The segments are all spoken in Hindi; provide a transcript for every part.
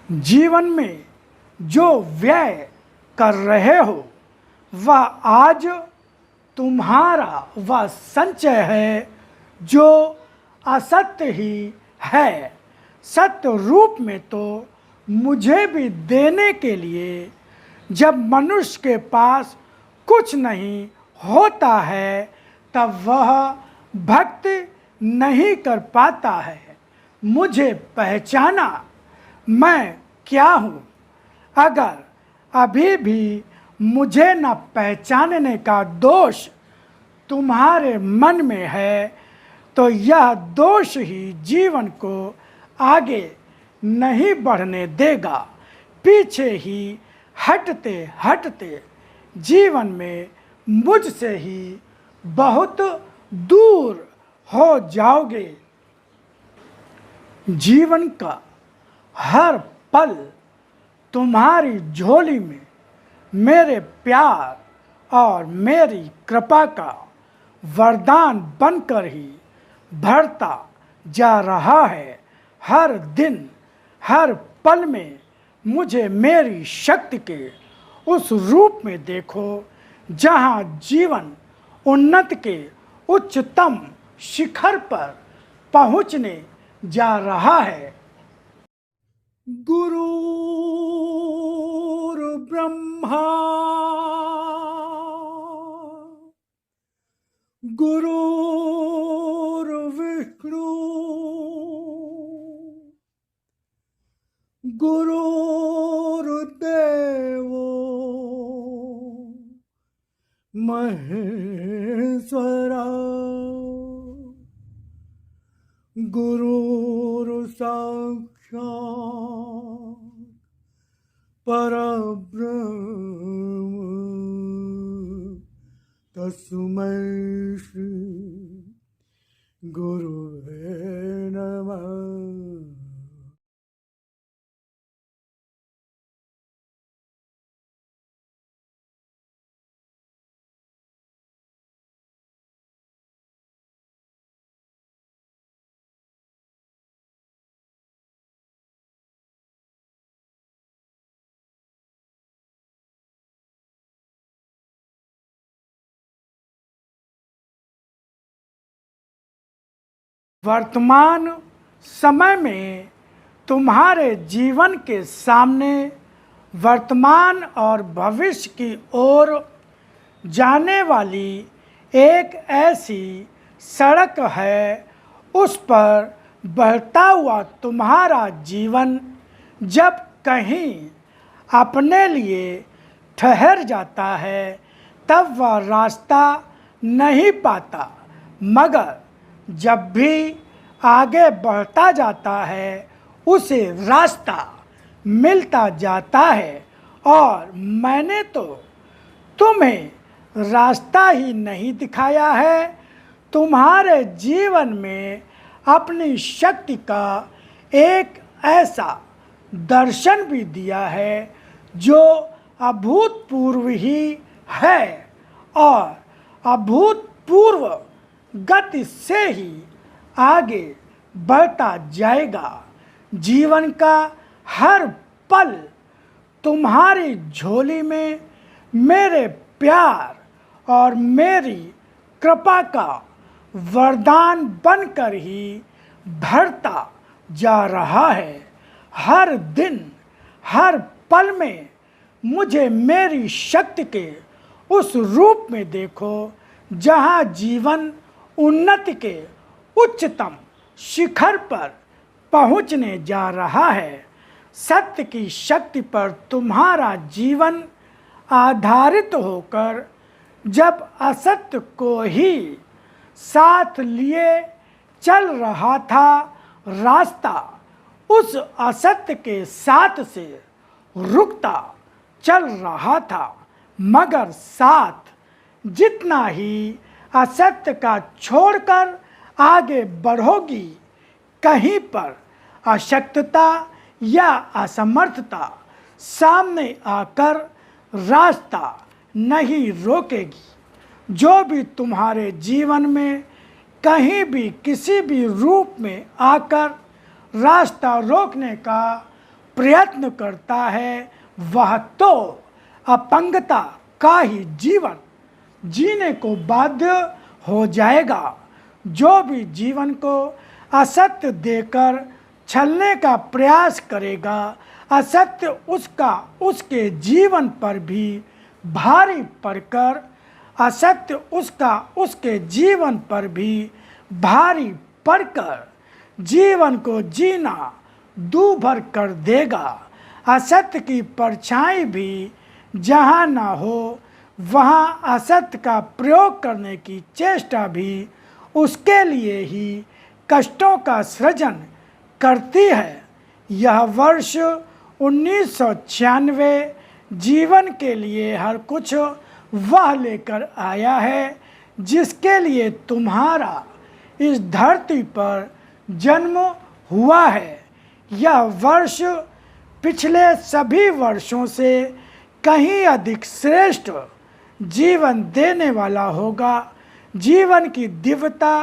जीवन में जो व्यय कर रहे हो वह आज तुम्हारा वह संचय है जो असत्य ही है। सत्य रूप में तो मुझे भी देने के लिए जब मनुष्य के पास कुछ नहीं होता है तब वह भक्ति नहीं कर पाता है। मुझे पहचाना मैं क्या हूँ। अगर अभी भी मुझे न पहचानने का दोष तुम्हारे मन में है तो यह दोष ही जीवन को आगे नहीं बढ़ने देगा। पीछे ही हटते हटते जीवन में मुझसे ही बहुत दूर हो जाओगे। जीवन का हर पल तुम्हारी झोली में मेरे प्यार और मेरी कृपा का वरदान बनकर ही भरता जा रहा है। हर दिन हर पल में मुझे मेरी शक्ति के उस रूप में देखो जहाँ जीवन उन्नति के उच्चतम शिखर पर पहुँचने जा रहा है। गुरुर्ब्रह्मा गुरुर्विष्णु गुरुर्देवो महेश्वरा गुरुर्साक्षात् परब्रह्म तस्मै श्री गुरुवे नमः। वर्तमान समय में तुम्हारे जीवन के सामने वर्तमान और भविष्य की ओर जाने वाली एक ऐसी सड़क है। उस पर बहता हुआ तुम्हारा जीवन जब कहीं अपने लिए ठहर जाता है तब वह रास्ता नहीं पाता, मगर जब भी आगे बढ़ता जाता है उसे रास्ता मिलता जाता है। और मैंने तो तुम्हें रास्ता ही नहीं दिखाया है, तुम्हारे जीवन में अपनी शक्ति का एक ऐसा दर्शन भी दिया है जो अभूतपूर्व ही है और अभूतपूर्व गति से ही आगे बढ़ता जाएगा। जीवन का हर पल तुम्हारी झोली में मेरे प्यार और मेरी कृपा का वरदान बनकर ही भरता जा रहा है। हर दिन हर पल में मुझे मेरी शक्ति के उस रूप में देखो जहाँ जीवन उन्नति के उच्चतम शिखर पर पहुँचने जा रहा है। सत्य की शक्ति पर तुम्हारा जीवन आधारित होकर जब असत्य को ही साथ लिए चल रहा था, रास्ता उस असत्य के साथ से रुकता चल रहा था, मगर साथ जितना ही असत्य का छोड़कर आगे बढ़ोगी, कहीं पर अशक्तता या असमर्थता सामने आकर रास्ता नहीं रोकेगी। जो भी तुम्हारे जीवन में कहीं भी किसी भी रूप में आकर रास्ता रोकने का प्रयत्न करता है वह तो अपंगता का ही जीवन जीने को बाध्य हो जाएगा। जो भी जीवन को असत्य देकर छलने का प्रयास करेगा, असत्य उसका उसके जीवन पर भी भारी पड़कर असत्य उसका उसके जीवन पर भी भारी पड़कर जीवन को जीना दूभर कर देगा। असत्य की परछाई भी जहाँ ना हो वहाँ असत्य का प्रयोग करने की चेष्टा भी उसके लिए ही कष्टों का सृजन करती है। यह वर्ष 1996 जीवन के लिए हर कुछ वह लेकर आया है जिसके लिए तुम्हारा इस धरती पर जन्म हुआ है। यह वर्ष पिछले सभी वर्षों से कहीं अधिक श्रेष्ठ जीवन देने वाला होगा। जीवन की दिव्यता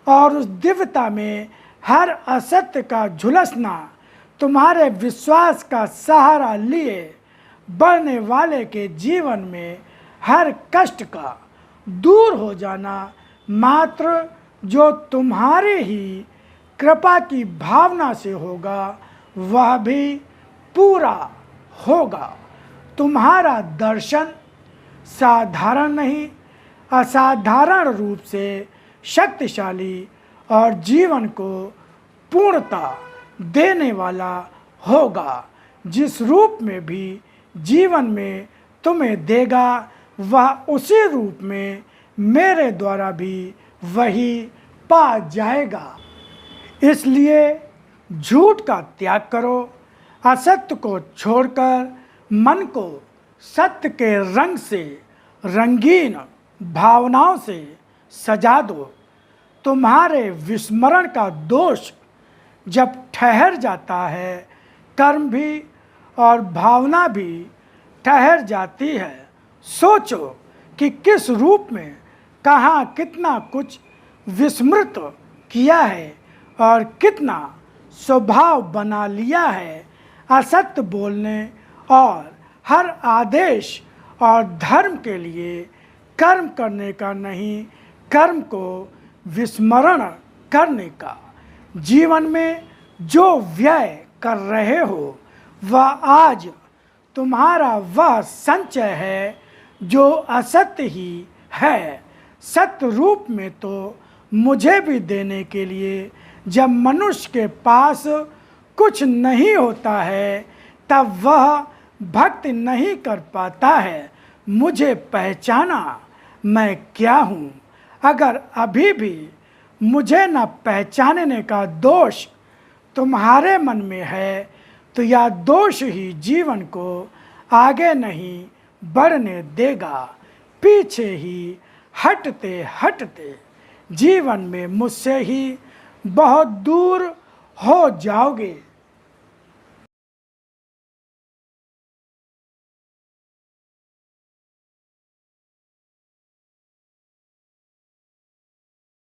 और उस दिव्यता में हर असत्य का झुलसना, तुम्हारे विश्वास का सहारा लिए बढ़ने वाले के जीवन में हर कष्ट का दूर हो जाना, मात्र जो तुम्हारी ही कृपा की भावना से होगा वह भी पूरा होगा। तुम्हारा दर्शन साधारण नहीं, असाधारण रूप से शक्तिशाली और जीवन को पूर्णता देने वाला होगा। जिस रूप में भी जीवन में तुम्हें देगा वह उसी रूप में मेरे द्वारा भी वही पा जाएगा। इसलिए झूठ का त्याग करो, असत्य को छोड़कर मन को सत्य के रंग से रंगीन भावनाओं से सजा दो। तुम्हारे विस्मरण का दोष जब ठहर जाता है, कर्म भी और भावना भी ठहर जाती है। सोचो कि किस रूप में कहाँ कितना कुछ विस्मृत किया है और कितना स्वभाव बना लिया है असत्य बोलने और हर आदेश और धर्म के लिए कर्म करने का नहीं, कर्म को विस्मरण करने का। जीवन में जो व्यय कर रहे हो वह आज तुम्हारा वह संचय है जो असत्य ही है। सत्य रूप में तो मुझे भी देने के लिए जब मनुष्य के पास कुछ नहीं होता है तब वह भक्ति नहीं कर पाता है। मुझे पहचाना मैं क्या हूँ। अगर अभी भी मुझे न पहचानने का दोष तुम्हारे मन में है तो यह दोष ही जीवन को आगे नहीं बढ़ने देगा। पीछे ही हटते हटते जीवन में मुझसे ही बहुत दूर हो जाओगे।